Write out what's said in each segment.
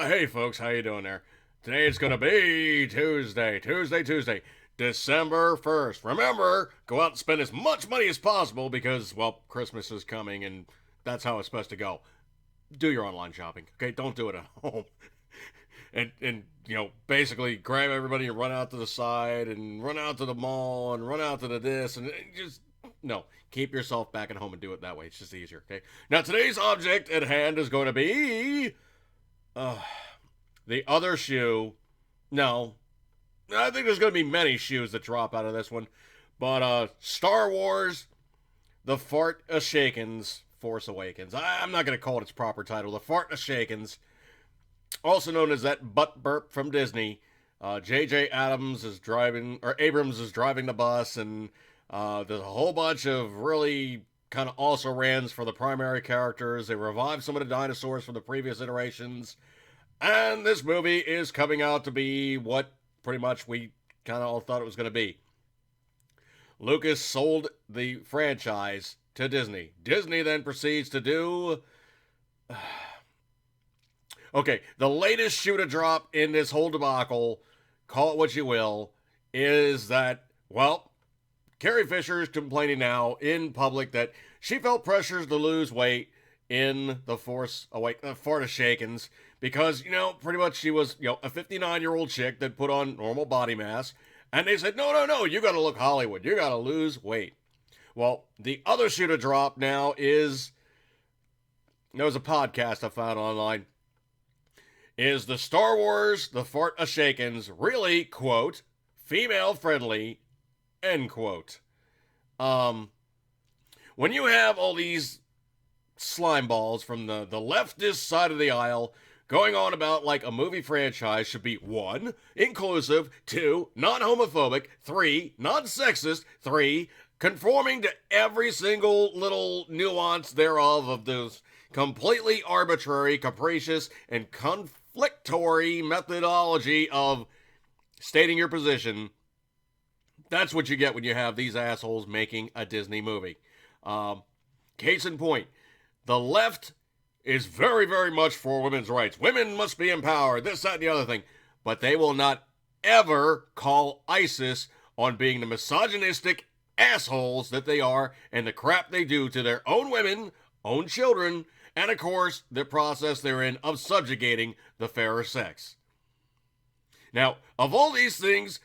Hey folks, how you doing there? Today it's gonna be Tuesday, December 1st. Remember, go out and spend as much money as possible because, well, Christmas is coming and that's how it's supposed to go. Do your online shopping, okay? Don't do it at home. And basically grab everybody and run out to the side and run out to the mall and run out to the this and just no, keep yourself back at home and do it that way. It's just easier, okay? Now today's object at hand is going to be uh, the other shoe. No, I think there's going to be many shoes that drop out of this one. But Star Wars, The Fart Shakens, Force Awakens. I'm not going to call it its proper title. The Fart Shakens, also known as that butt burp from Disney. J.J. Abrams is driving the bus, and there's a whole bunch of really kind of also rans for the primary characters. They revived some of the dinosaurs from the previous iterations. And this movie is coming out to be what pretty much we kind of all thought it was going to be. Lucas sold the franchise to Disney. Disney then proceeds to do... Okay, the latest shoe to drop in this whole debacle, call it what you will, is that, well, Carrie Fisher is complaining now in public that she felt pressures to lose weight in the Force Awakens because, pretty much she was, a 59-year-old chick that put on normal body mass, and they said, no, you gotta look Hollywood, you gotta lose weight. Well, the other shoe to drop now is, there was a podcast I found online, is the Star Wars The Fart Shakens really, quote, female friendly, end quote. When you have all these slime balls from the leftist side of the aisle going on about like a movie franchise should be 1, inclusive, 2, non-homophobic, 3, non-sexist, 3, conforming to every single little nuance thereof of those completely arbitrary, capricious, and conflictory methodology of stating your position. That's what you get when you have these assholes making a Disney movie. Case in point, the left is very, very much for women's rights. Women must be empowered, this, that, and the other thing. But they will not ever call ISIS on being the misogynistic assholes that they are and the crap they do to their own women, own children, and of course, the process they're in of subjugating the fairer sex. Now, of all these things,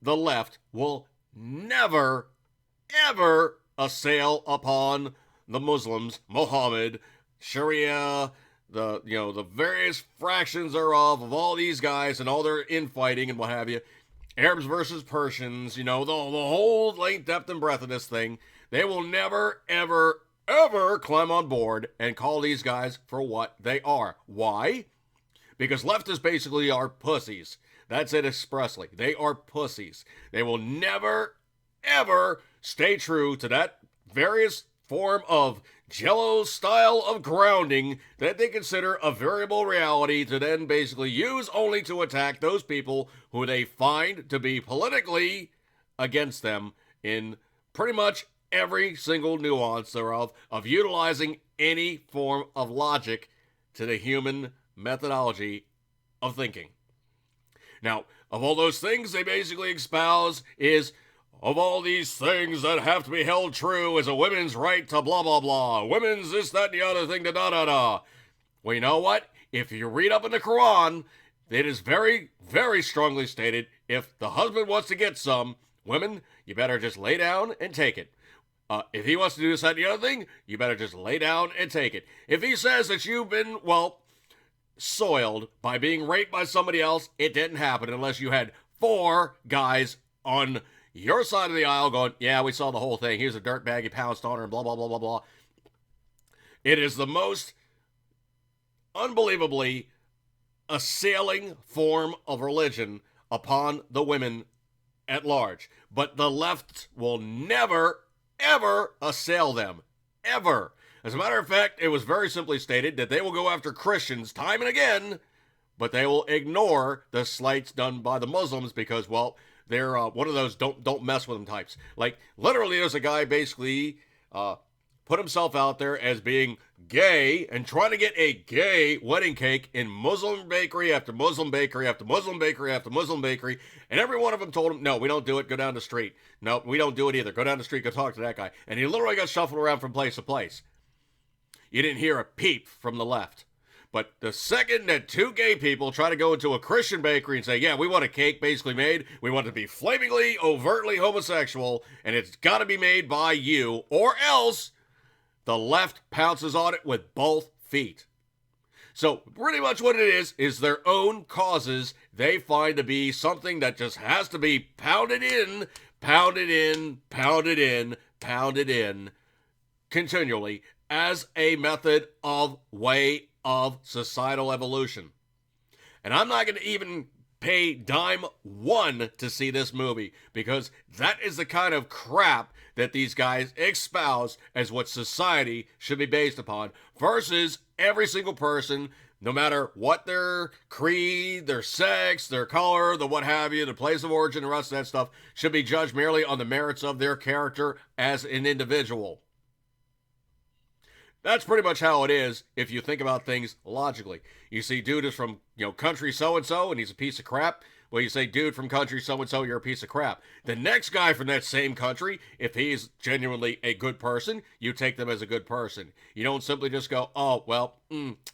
the left will never, ever assail upon the Muslims, Muhammad, Sharia, the various fractions thereof of all these guys and all their infighting and what have you, Arabs versus Persians, the whole length, depth, and breadth of this thing. They will never, ever, ever climb on board and call these guys for what they are. Why? Because leftists basically are pussies. That's it expressly. They are pussies. They will never, ever stay true to that various form of Jello style of grounding that they consider a variable reality to then basically use only to attack those people who they find to be politically against them in pretty much every single nuance thereof of utilizing any form of logic to the human methodology of thinking. Now, of all those things they basically espouse is, of all these things that have to be held true is a women's right to blah, blah, blah. Women's this, that, and the other thing, da-da-da-da. Well, you know what? If you read up in the Quran, it is very, very strongly stated, if the husband wants to get some, women, you better just lay down and take it. If he wants to do this, that, and the other thing, you better just lay down and take it. If he says that you've been, soiled by being raped by somebody else, it didn't happen unless you had 4 guys on your side of the aisle going, yeah, we saw the whole thing. Here's a dirtbag, he pounced on her, and blah, blah, blah, blah, blah. It is the most unbelievably assailing form of religion upon the women at large. But the left will never, ever assail them. Ever. As a matter of fact, it was very simply stated that they will go after Christians time and again, but they will ignore the slights done by the Muslims because, they're one of those don't mess with them types. Like, literally, there's a guy basically put himself out there as being gay and trying to get a gay wedding cake in Muslim bakery after Muslim bakery after Muslim bakery after Muslim bakery, and every one of them told him, no, we don't do it, go down the street. No, we don't do it either. Go down the street, go talk to that guy. And he literally got shuffled around from place to place. You didn't hear a peep from the left. But the second that two gay people try to go into a Christian bakery and say, yeah, we want a cake basically made, we want it to be flamingly, overtly homosexual, and it's got to be made by you, or else the left pounces on it with both feet. So pretty much what it is their own causes they find to be something that just has to be pounded in, pounded in, pounded in, pounded in, continually as a method of way of societal evolution. And I'm not going to even pay dime one to see this movie, because that is the kind of crap that these guys espouse as what society should be based upon, versus every single person, no matter what their creed, their sex, their color, the what have you, the place of origin, the rest of that stuff, should be judged merely on the merits of their character as an individual. That's pretty much how it is if you think about things logically. You see, dude is from, country so-and-so, and he's a piece of crap. Well, you say, dude from country so-and-so, you're a piece of crap. The next guy from that same country, if he's genuinely a good person, you take them as a good person. You don't simply just go, oh, well,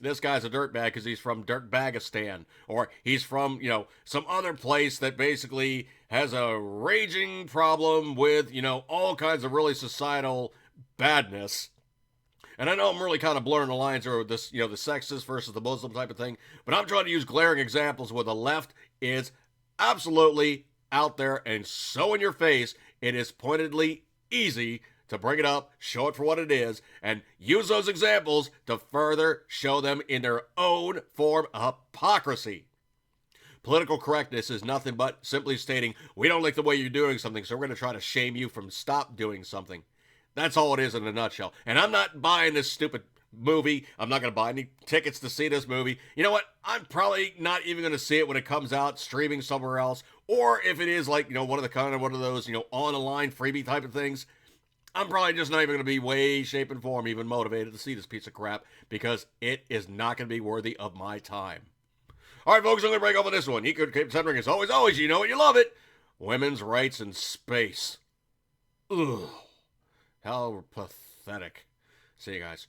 this guy's a dirtbag because he's from Dirtbagistan. Or he's from, some other place that basically has a raging problem with, all kinds of really societal badness. And I know I'm really kind of blurring the lines here with this, the sexist versus the Muslim type of thing, but I'm trying to use glaring examples where the left is absolutely out there and so in your face, it is pointedly easy to bring it up, show it for what it is, and use those examples to further show them in their own form of hypocrisy. Political correctness is nothing but simply stating, we don't like the way you're doing something, so we're going to try to shame you from stop doing something. That's all it is in a nutshell. And I'm not buying this stupid movie. I'm not going to buy any tickets to see this movie. You know what? I'm probably not even going to see it when it comes out streaming somewhere else. Or if it is like, one of those, on the line freebie type of things. I'm probably just not even going to be way, shape, and form even motivated to see this piece of crap, because it is not going to be worthy of my time. All right, folks, I'm going to break off on this one. You could keep centering as always, you know it, you love it. Women's rights in space. Ugh. How pathetic. See you guys.